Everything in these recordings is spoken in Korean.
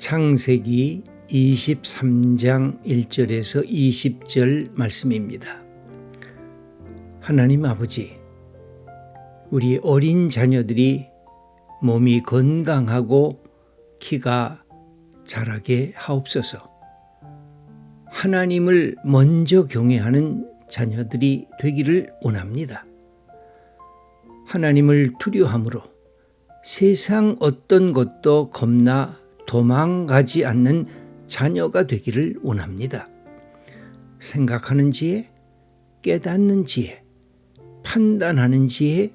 창세기 23장 1절에서 20절 말씀입니다. 하나님 아버지, 우리 어린 자녀들이 몸이 건강하고 키가 자라게 하옵소서. 하나님을 먼저 경외하는 자녀들이 되기를 원합니다. 하나님을 두려워함으로 세상 어떤 것도 겁나 도망가지 않는 자녀가 되기를 원합니다. 생각하는 지혜, 깨닫는 지혜, 판단하는 지혜,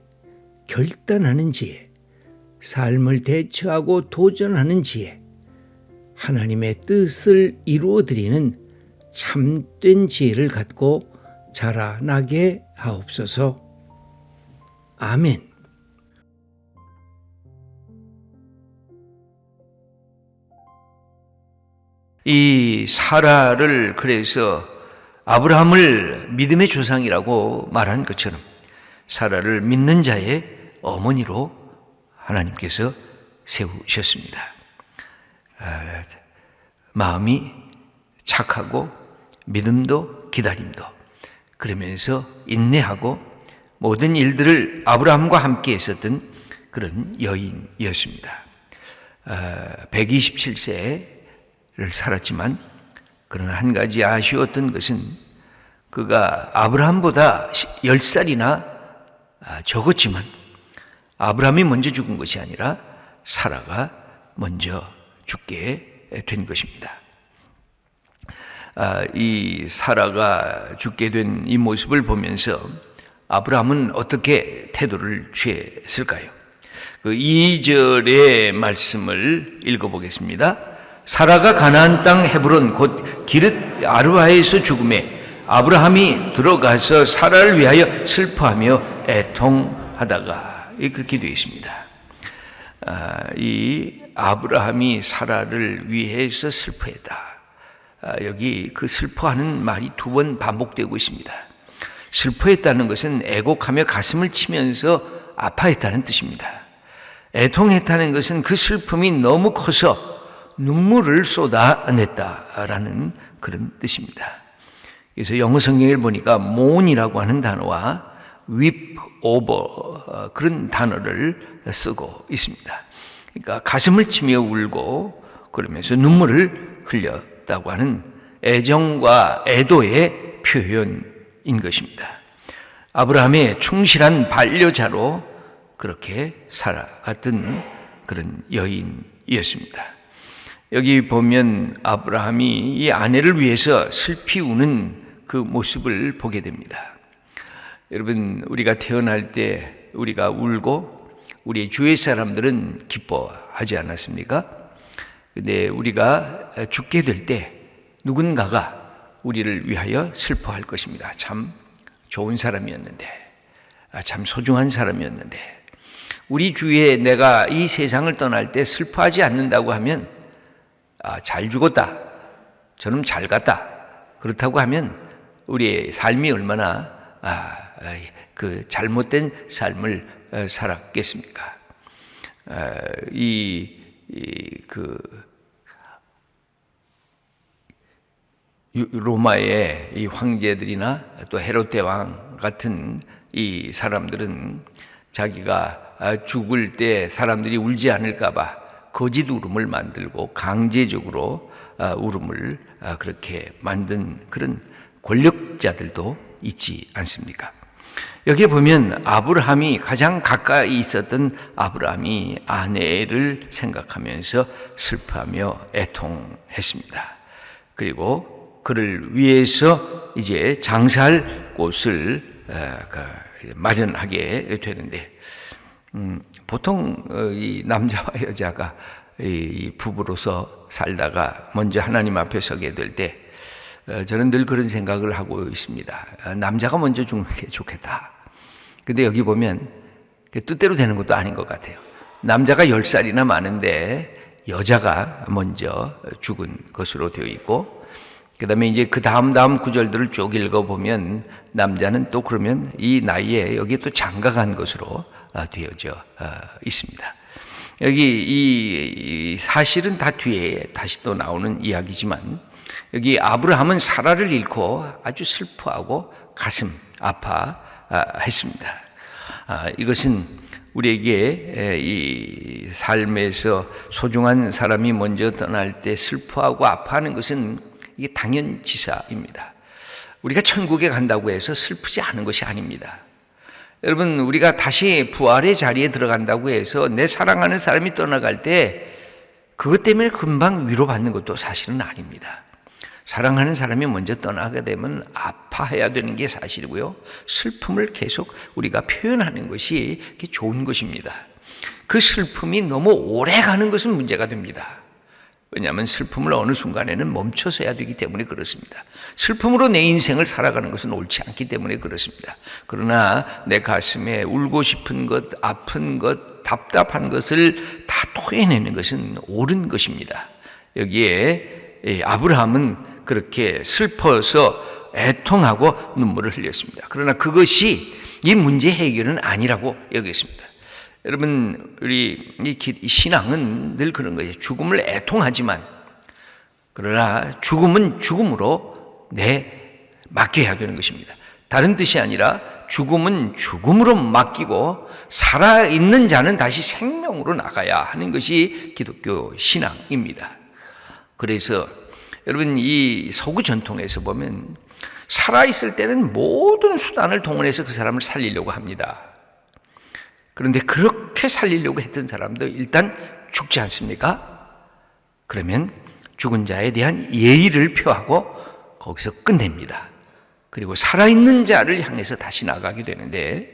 결단하는 지혜, 삶을 대처하고 도전하는 지혜, 하나님의 뜻을 이루어드리는 참된 지혜를 갖고 자라나게 하옵소서. 아멘. 이 사라를 그래서 아브라함을 믿음의 조상이라고 말한 것처럼 사라를 믿는 자의 어머니로 하나님께서 세우셨습니다. 마음이 착하고 믿음도 기다림도 그러면서 인내하고 모든 일들을 아브라함과 함께 했었던 그런 여인이었습니다. 127세를 살았지만 그러나 한 가지 아쉬웠던 것은 그가 아브라함보다 10살이나 적었지만 아브라함이 먼저 죽은 것이 아니라 사라가 먼저 죽게 된 것입니다. 이 사라가 죽게 된 이 모습을 보면서 아브라함은 어떻게 태도를 취했을까요? 그 2절의 말씀을 읽어보겠습니다. 사라가 가나안 땅 헤브론 곧 기럇 아르바에서 죽음에 아브라함이 들어가서 사라를 위하여 슬퍼하며 애통하다가 그렇게 되어 있습니다. 이 아브라함이 사라를 위해서 슬퍼했다. 여기 그 슬퍼하는 말이 2번 반복되고 있습니다. 슬퍼했다는 것은 애곡하며 가슴을 치면서 아파했다는 뜻입니다. 애통했다는 것은 그 슬픔이 너무 커서 눈물을 쏟아냈다라는 그런 뜻입니다. 그래서 영어 성경을 보니까 mourn이라고 하는 단어와 weep over 그런 단어를 쓰고 있습니다. 그러니까 가슴을 치며 울고 그러면서 눈물을 흘렸다고 하는 애정과 애도의 표현인 것입니다. 아브라함의 충실한 반려자로 그렇게 살아갔던 그런 여인이었습니다. 여기 보면 아브라함이 이 아내를 위해서 슬피 우는 그 모습을 보게 됩니다. 여러분, 우리가 태어날 때 우리가 울고 우리 주위 사람들은 기뻐하지 않았습니까? 근데 우리가 죽게 될 때 누군가가 우리를 위하여 슬퍼할 것입니다. 참 좋은 사람이었는데, 참 소중한 사람이었는데, 우리 주위에 내가 이 세상을 떠날 때 슬퍼하지 않는다고 하면 잘 죽었다, 저놈 잘 갔다, 그렇다고 하면 우리의 삶이 얼마나 그 잘못된 삶을 살았겠습니까? 로마의 이 황제들이나 또 헤롯 대왕 같은 이 사람들은 자기가 죽을 때 사람들이 울지 않을까봐 거짓 울음을 만들고 강제적으로 울음을 그렇게 만든 그런 권력자들도 있지 않습니까? 여기에 보면 아브라함이 가장 가까이 있었던 아브라함이 아내를 생각하면서 슬퍼하며 애통했습니다. 그리고 그를 위해서 이제 장사할 곳을 마련하게 되는데, 보통 이 남자와 여자가 이 부부로서 살다가 먼저 하나님 앞에 서게 될 때 저는 늘 그런 생각을 하고 있습니다. 남자가 먼저 죽는 게 좋겠다. 근데 여기 보면 뜻대로 되는 것도 아닌 것 같아요. 남자가 10살이나 많은데 여자가 먼저 죽은 것으로 되어 있고, 그 다음에 이제 그 다음 구절들을 쭉 읽어보면 남자는 또 그러면 이 나이에 여기에 또 장가간 것으로 되어져 있습니다. 여기 이 사실은 다 뒤에 다시 또 나오는 이야기지만 여기 아브라함은 사라를 잃고 아주 슬퍼하고 가슴 아파했습니다. 이것은 우리에게 이 삶에서 소중한 사람이 먼저 떠날 때 슬퍼하고 아파하는 것은 이게 당연지사입니다. 우리가 천국에 간다고 해서 슬프지 않은 것이 아닙니다. 여러분, 우리가 다시 부활의 자리에 들어간다고 해서 내 사랑하는 사람이 떠나갈 때 그것 때문에 금방 위로받는 것도 사실은 아닙니다. 사랑하는 사람이 먼저 떠나게 되면 아파해야 되는 게 사실이고요. 슬픔을 계속 우리가 표현하는 것이 좋은 것입니다. 그 슬픔이 너무 오래 가는 것은 문제가 됩니다. 왜냐하면 슬픔을 어느 순간에는 멈춰서야 되기 때문에 그렇습니다. 슬픔으로 내 인생을 살아가는 것은 옳지 않기 때문에 그렇습니다. 그러나 내 가슴에 울고 싶은 것, 아픈 것, 답답한 것을 다 토해내는 것은 옳은 것입니다. 여기에 아브라함은 그렇게 슬퍼서 애통하고 눈물을 흘렸습니다. 그러나 그것이 이 문제 해결은 아니라고 여겼습니다. 여러분, 우리 이 신앙은 늘 그런 거예요. 죽음을 애통하지만 그러나 죽음은 죽음으로 맡겨야 되는 것입니다. 다른 뜻이 아니라 죽음은 죽음으로 맡기고 살아있는 자는 다시 생명으로 나가야 하는 것이 기독교 신앙입니다. 그래서 여러분, 이 서구 전통에서 보면 살아있을 때는 모든 수단을 동원해서 그 사람을 살리려고 합니다. 그런데 그렇게 살리려고 했던 사람도 일단 죽지 않습니까? 그러면 죽은 자에 대한 예의를 표하고 거기서 끝냅니다. 그리고 살아있는 자를 향해서 다시 나가게 되는데,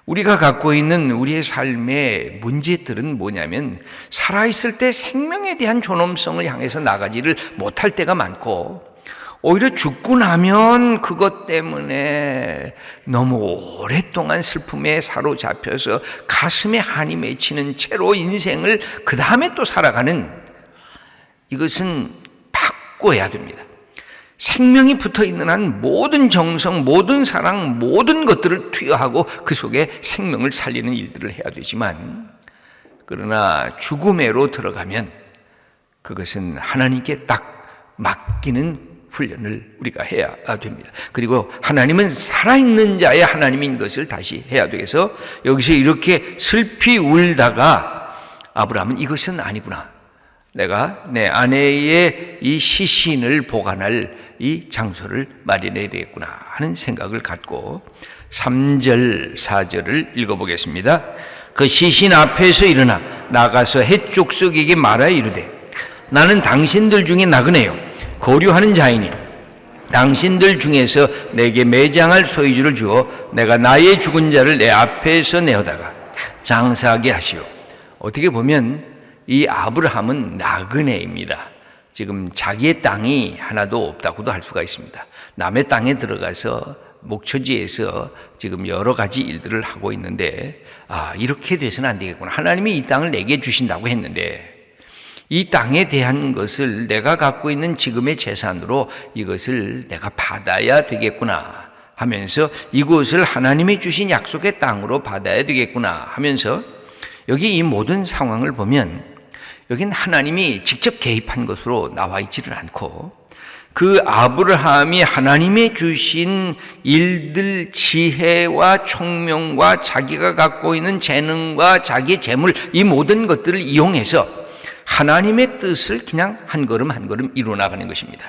우리가 갖고 있는 우리의 삶의 문제들은 뭐냐면 살아있을 때 생명에 대한 존엄성을 향해서 나가지를 못할 때가 많고, 오히려 죽고 나면 그것 때문에 너무 오랫동안 슬픔에 사로잡혀서 가슴에 한이 맺히는 채로 인생을 그 다음에 또 살아가는, 이것은 바꿔야 됩니다. 생명이 붙어있는 한 모든 정성, 모든 사랑, 모든 것들을 투여하고 그 속에 생명을 살리는 일들을 해야 되지만, 그러나 죽음에로 들어가면 그것은 하나님께 딱 맡기는 훈련을 우리가 해야 됩니다. 그리고 하나님은 살아있는 자의 하나님인 것을 다시 해야 되겠어. 여기서 이렇게 슬피 울다가 아브라함은 이것은 아니구나, 내가 내 아내의 이 시신을 보관할 이 장소를 마련해야 되겠구나 하는 생각을 갖고 3절 4절을 읽어보겠습니다. 그 시신 앞에서 일어나 나가서 헷족속에게 말하여 이르되, 나는 당신들 중에 나그네요 거류하는 자이니 당신들 중에서 내게 매장할 소유주를 주어 내가 나의 죽은 자를 내 앞에서 내어다가 장사하게 하시오. 어떻게 보면 이 아브라함은 나그네입니다. 지금 자기의 땅이 하나도 없다고도 할 수가 있습니다. 남의 땅에 들어가서 목초지에서 지금 여러 가지 일들을 하고 있는데, 이렇게 돼서는 안 되겠구나. 하나님이 이 땅을 내게 주신다고 했는데 이 땅에 대한 것을 내가 갖고 있는 지금의 재산으로 이것을 내가 받아야 되겠구나 하면서 이곳을 하나님이 주신 약속의 땅으로 받아야 되겠구나 하면서, 여기 이 모든 상황을 보면 여긴 하나님이 직접 개입한 것으로 나와 있지를 않고, 그 아브라함이 하나님의 주신 일들, 지혜와 총명과 자기가 갖고 있는 재능과 자기의 재물, 이 모든 것들을 이용해서 하나님의 뜻을 그냥 한 걸음 한 걸음 이루어 나가는 것입니다.